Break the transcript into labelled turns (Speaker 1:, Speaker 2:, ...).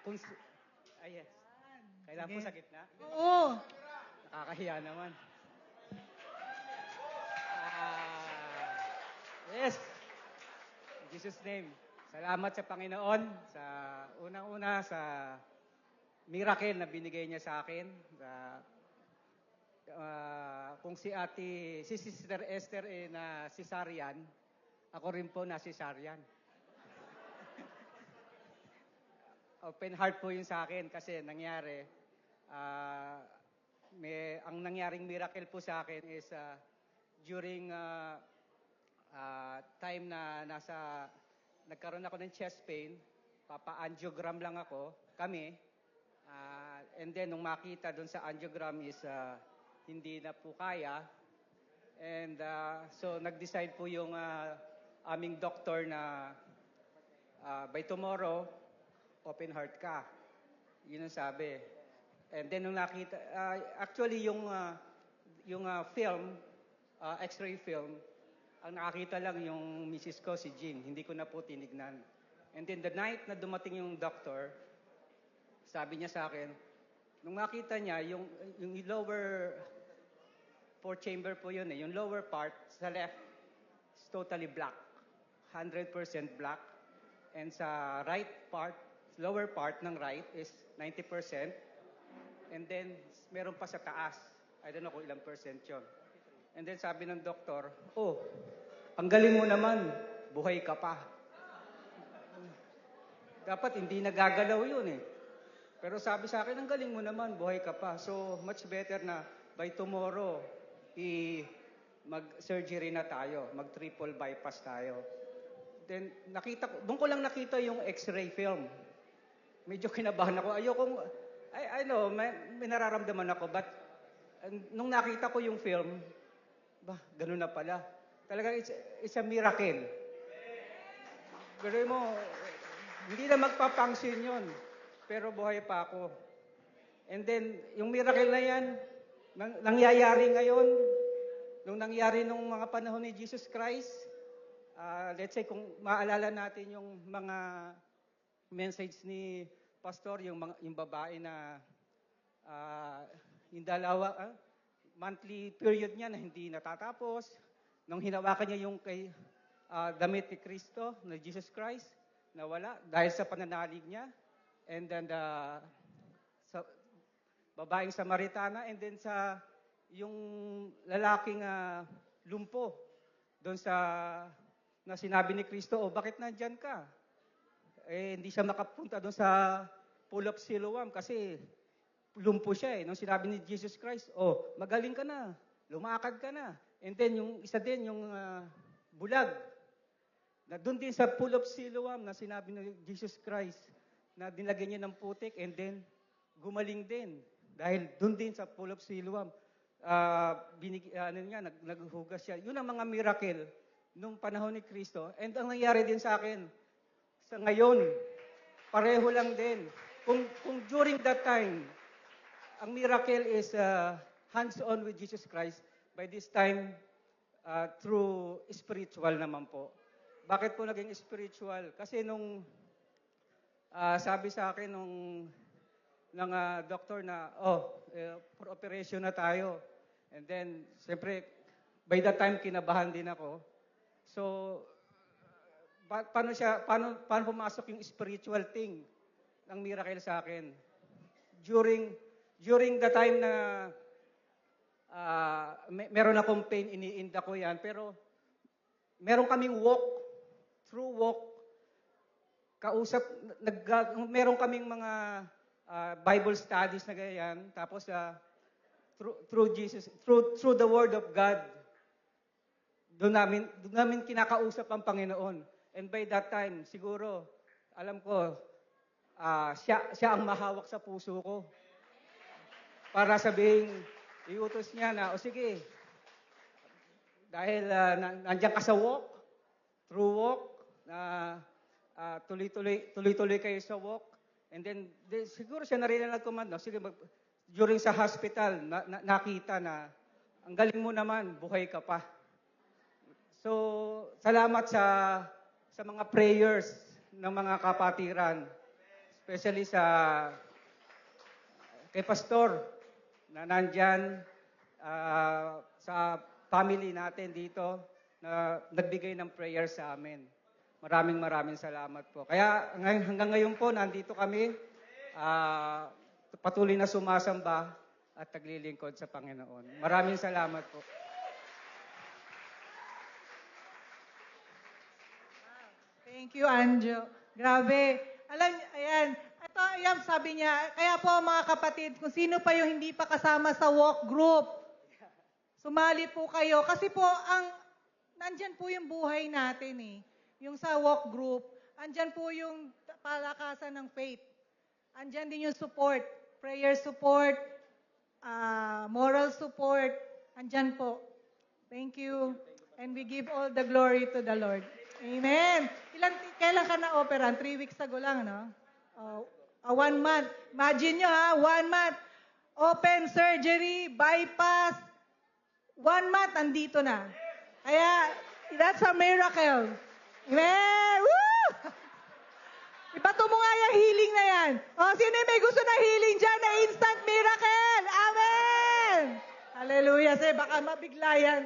Speaker 1: Kung, yes. Kailangan po
Speaker 2: Sige.
Speaker 1: sa gitna.
Speaker 2: Oo.
Speaker 1: Nakakahiya naman. Ah, yes. In Jesus' name. Salamat sa Panginoon sa unang-una sa miracle na binigay niya sa akin. Kung si Sister Esther na cesarean, ako rin po na cesarean. Open heart po yun sa akin kasi nangyari, ang nangyaring miracle po sa akin is during time na nagkaroon ako ng chest pain, papa-angiogram lang kami, and then nung makita doon sa angiogram is hindi na po kaya, and so nag-decide po yung aming doctor na by tomorrow, open heart ka. Yun ang sabi. And then nung nakita, actually yung film, x-ray film, ang nakakita lang yung misis ko, si Jean. Hindi ko na po tinignan. And then the night na dumating yung doctor, sabi niya sa akin, nung makita niya, yung lower, 4 chamber po yun yung lower part sa left is totally black. 100% black. And sa right part, lower part ng right is 90%. And then, meron pa sa taas. I don't know kung ilang percent yun. And then sabi ng doktor, ang galing mo naman, buhay ka pa. Dapat hindi nagagalaw yun Pero sabi sa akin, ang galing mo naman, buhay ka pa. So, much better na by tomorrow, mag-surgery na tayo. Mag-triple bypass tayo. Then, doon ko lang nakita yung x-ray film. Medyo kinabahan ako. I know, may nararamdaman ako. But, nung nakita ko yung film, ganun na pala. Talaga, it's a miracle. Pero mo, hindi na magpapansin yun. Pero buhay pa ako. And then, yung miracle na yan, nangyayari ngayon, nung nangyari nung mga panahon ni Jesus Christ, let's say, kung maalala natin yung mga message ni Pastor, yung babae na yung monthly period niya na hindi natatapos, nung hinawakan niya yung damit ni Kristo, na Jesus Christ, nawala dahil sa pananalig niya, and then sa babaeng Samaritana, and then sa yung lalaking lumpo doon na sinabi ni Kristo, bakit nandyan ka? Hindi siya makapunta doon sa Pool of Siloam kasi lumpo siya Nung sinabi ni Jesus Christ, magaling ka na, lumakad ka na. And then yung isa din, yung bulag, na doon din sa Pool of Siloam na sinabi ni Jesus Christ na dinagyan niya ng putik and then gumaling din. Dahil doon din sa Pool of Siloam, naghugas siya. Yun ang mga miracle nung panahon ni Kristo. And ang nangyari din sa akin, sa ngayon, pareho lang din. Kung during that time, ang miracle is hands-on with Jesus Christ, by this time, through spiritual naman po. Bakit po naging spiritual? Kasi nung sabi sa akin ng doktor na, for operation na tayo. And then, siyempre, by that time, kinabahan din ako. So, paano pumasok yung spiritual thing ng miracle sa akin? During the time na meron akong pain, iniinda ko yan, pero meron kaming through walk, meron kaming mga Bible studies na ganyan, tapos through Jesus, through the Word of God, doon namin kinakausap ang Panginoon. And by that time, siguro, alam ko, siya ang mahawak sa puso ko. Para sabihin, iutos niya na, sige, dahil nandiyan ka sa through walk, tuloy-tuloy kayo sa walk. And then, siguro siya narinig command, sige, during sa hospital, nakita na, ang galing mo naman, buhay ka pa. So, salamat sa mga prayers ng mga kapatiran. especially kay Pastor na nandyan sa family natin dito na nagbigay ng prayer sa amin. Maraming salamat po. Kaya hanggang ngayon po, nandito kami, patuloy na sumasamba at naglilingkod sa Panginoon. Maraming salamat po.
Speaker 2: Thank you, Anjo. Grabe. Ayan. Ito, ayan, sabi niya, kaya po mga kapatid, kung sino pa yung hindi pa kasama sa walk group, sumali po kayo. Kasi po, nandyan po yung buhay natin eh. Yung sa walk group, andyan po yung palakasan ng faith. Andyan din yung support, prayer support, moral support. Andyan po. Thank you. And we give all the glory to the Lord. Amen. Kailan ka na-operan? 3 weeks ago lang, no? 1 month. Imagine nyo 1 month. Open surgery, bypass. 1 month, andito na. Kaya, that's a miracle. Amen! Woo! Ibato mo nga yung healing na yan. Sino may gusto na healing dyan na instant miracle? Amen! Hallelujah. Baka mabigla yan.